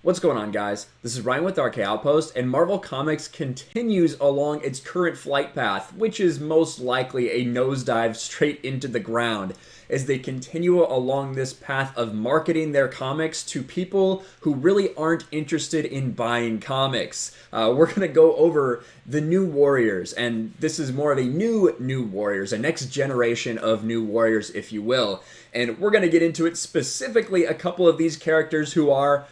What's going on, guys? This is Ryan with RK Outpost, and Marvel Comics continues along its current flight path, which is most likely a nosedive straight into the ground, as they continue along this path of marketing their comics to people who really aren't interested in buying comics. We're going to go over the New Warriors, and this is more of a new Warriors, a next generation of New Warriors, if you will. And we're going to get into it specifically a couple of these characters who are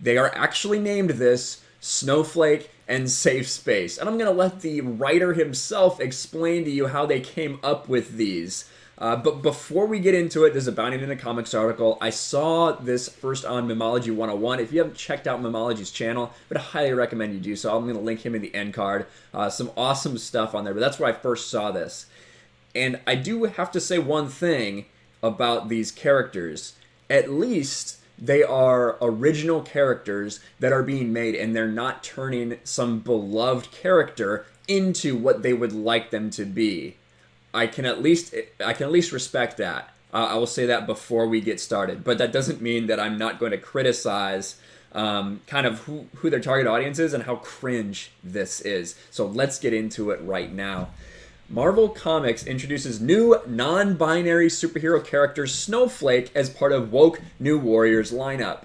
actually named this Snowflake and Safespace. And I'm going to let the writer himself explain to you how they came up with these. But before we get into it, there's a Bounding into Comics article. I saw this first on Memology 101. If you haven't checked out Memology's channel, I would highly recommend you do so. I'm going to link him in the end card. Some awesome stuff on there, but that's where I first saw this. And I do have to say one thing about these characters. At least they are original characters that are being made, and they're not turning some beloved character into what they would like them to be. I can at least respect that. I will say that before we get started, but that doesn't mean that I'm not going to criticize kind of who their target audience is and how cringe this is. So let's get into it right now. Marvel Comics introduces new non-binary superhero character Snowflake as part of woke New Warriors lineup.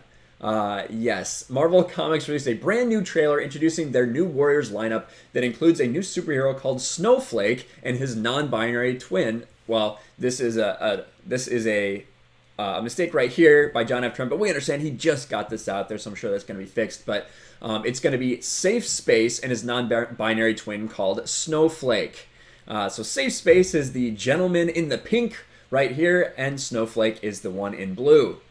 Yes, Marvel Comics released a brand new trailer introducing their New Warriors lineup that includes a new superhero called Snowflake and his non-binary twin. Well, this is a mistake right here by John F. Trump, but we understand he just got this out there, so I'm sure that's going to be fixed. But it's going to be Safespace and his non-binary twin called Snowflake. So Safespace is the gentleman in the pink right here, and Snowflake is the one in blue.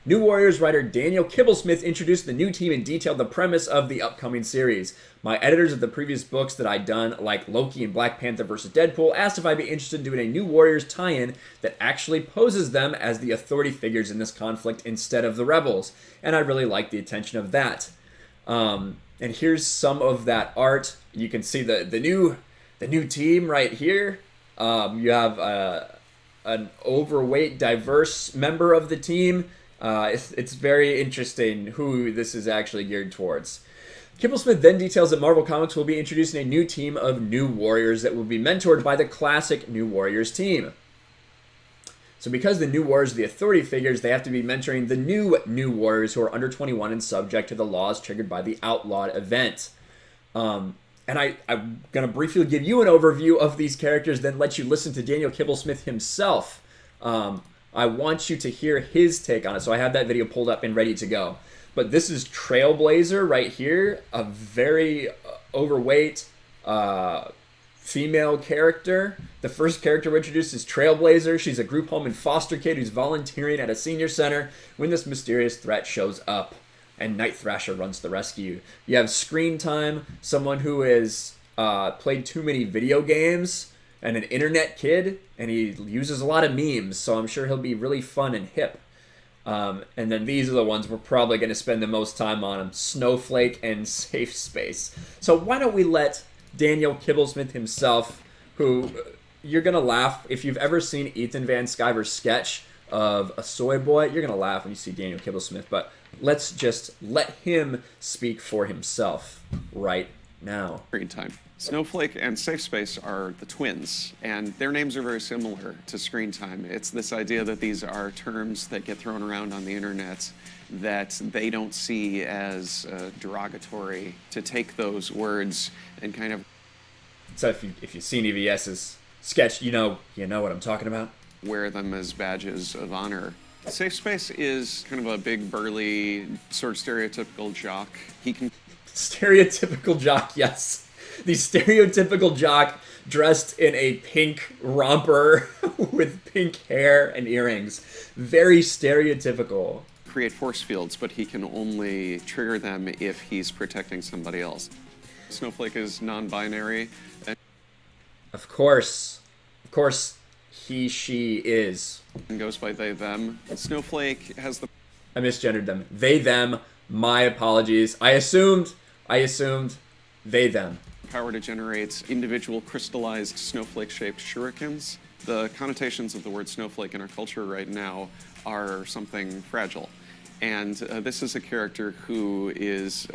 New Warriors writer Daniel Kibblesmith introduced the new team and detailed the premise of the upcoming series. My editors of the previous books that I'd done, like Loki and Black Panther vs. Deadpool, asked if I'd be interested in doing a New Warriors tie-in that actually poses them as the authority figures in this conflict instead of the rebels, and I really liked the attention of that. And here's some of that art. You can see the new team right here. You have an overweight, diverse member of the team. It's very interesting who this is actually geared towards. Kibblesmith then details that Marvel Comics will be introducing a new team of New Warriors that will be mentored by the classic New Warriors team. So because the New Warriors are the authority figures, they have to be mentoring the New Warriors who are under 21 and subject to the laws triggered by the Outlawed event. And I'm going to briefly give you an overview of these characters, then let you listen to Daniel Kibblesmith himself. I want you to hear his take on it, so I have that video pulled up and ready to go. But this is Trailblazer right here, a very overweight female character. The first character we introduced is Trailblazer. She's a group home and foster kid who's volunteering at a senior center when this mysterious threat shows up, and Night Thrasher runs to the rescue. You have Screen Time, someone who has played too many video games, and an internet kid, and he uses a lot of memes, so I'm sure he'll be really fun and hip. And then these are the ones we're probably going to spend the most time on them, Snowflake and Safespace. So why don't we let Daniel Kibblesmith himself, who you're going to laugh, if you've ever seen Ethan Van Sciver's sketch of a soy boy, you're going to laugh when you see Daniel Kibblesmith, but let's just let him speak for himself right now. Screen Time. Snowflake and Safespace are the twins, and their names are very similar to Screen Time. It's this idea that these are terms that get thrown around on the internet that they don't see as derogatory, to take those words and kind of... So if you've seen EVS's sketch, you know what I'm talking about. Wear them as badges of honor. Safespace is kind of a big, burly, sort of stereotypical jock. He can... Stereotypical jock, yes. The stereotypical jock dressed in a pink romper with pink hair and earrings. Very stereotypical. Create force fields, but he can only trigger them if he's protecting somebody else. Snowflake is non-binary. Of course, he, she is. And goes by they, them. Snowflake has the... I misgendered them. They, them. My apologies. I assumed they, them. Power to generate individual crystallized snowflake-shaped shurikens. The connotations of the word snowflake in our culture right now are something fragile. And this is a character who is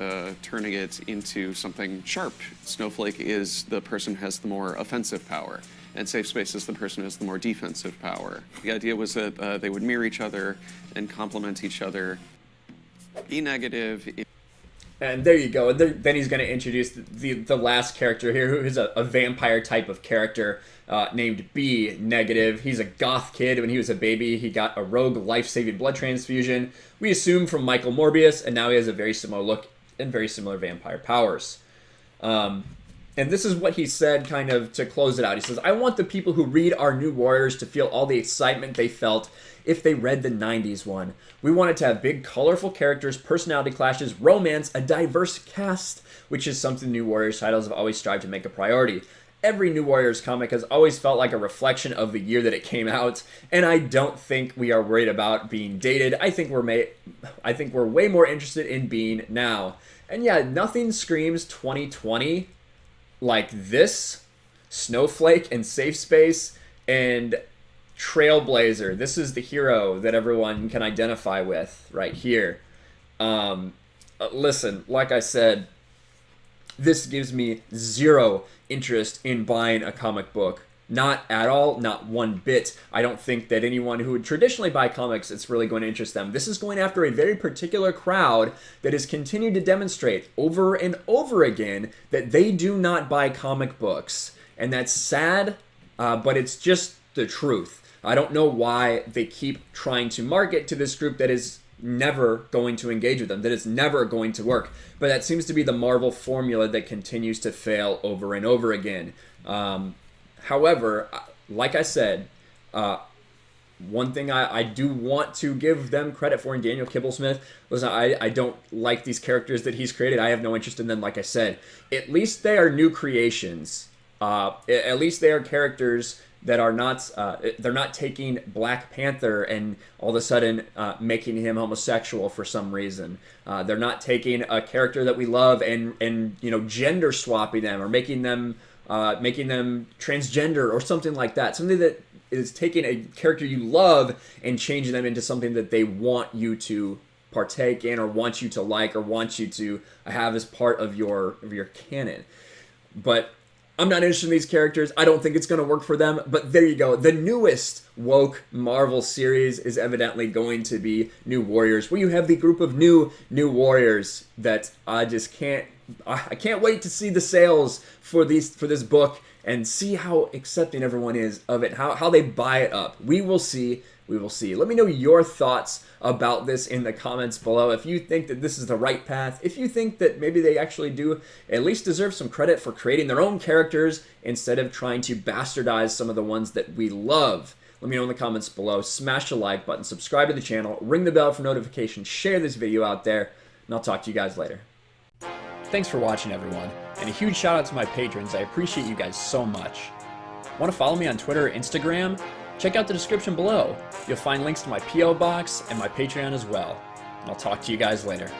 turning it into something sharp. Snowflake is the person who has the more offensive power, and Safespace is the person who has the more defensive power. The idea was that they would mirror each other and complement each other. E negative. And there you go. Then he's going to introduce the last character here, who is a vampire type of character named B negative. He's a goth kid. When he was a baby, he got a rogue life-saving blood transfusion, we assume from Michael Morbius, and now he has a very similar look and very similar vampire powers. And this is what he said kind of to close it out. He says, I want the people who read our New Warriors to feel all the excitement they felt if they read the 90s one. We wanted to have big, colorful characters, personality clashes, romance, a diverse cast, which is something New Warriors titles have always strived to make a priority. Every New Warriors comic has always felt like a reflection of the year that it came out, and I don't think we are worried about being dated. I think we're way more interested in being now. And yeah, nothing screams 2020 like this, Snowflake and Safespace, and Trailblazer. This is the hero that everyone can identify with right here. Listen, like I said, this gives me zero interest in buying a comic book. Not at all, not one bit. I don't think that anyone who would traditionally buy comics, it's really going to interest them. This is going after a very particular crowd that has continued to demonstrate over and over again that they do not buy comic books. And that's sad, but it's just the truth. I don't know why they keep trying to market to this group that is never going to engage with them, that is never going to work. But that seems to be the Marvel formula that continues to fail over and over again. However, like I said, one thing I do want to give them credit for in Daniel Kibblesmith was I don't like these characters that he's created. I have no interest in them, like I said. At least they are new creations. At least they are characters that are not, they're not taking Black Panther and all of a sudden making him homosexual for some reason. They're not taking a character that we love and you know, gender swapping them or making them transgender or something like that. Something that is taking a character you love and changing them into something that they want you to partake in or want you to like or want you to have as part of your canon. But I'm not interested in these characters. I don't think it's going to work for them. But there you go. The newest woke Marvel series is evidently going to be New Warriors, where you have the group of new Warriors that I can't wait to see the sales for this book and see how accepting everyone is of it, how they buy it up. We will see. We will see. Let me know your thoughts about this in the comments below. If you think that this is the right path, if you think that maybe they actually do at least deserve some credit for creating their own characters instead of trying to bastardize some of the ones that we love. Let me know in the comments below. Smash the like button, subscribe to the channel, ring the bell for notifications, share this video out there, and I'll talk to you guys later. Thanks for watching, everyone, and a huge shout out to my patrons. I appreciate you guys so much. Want to follow me on Twitter or Instagram? Check out the description below. You'll find links to my P.O. box and my Patreon as well. And I'll talk to you guys later.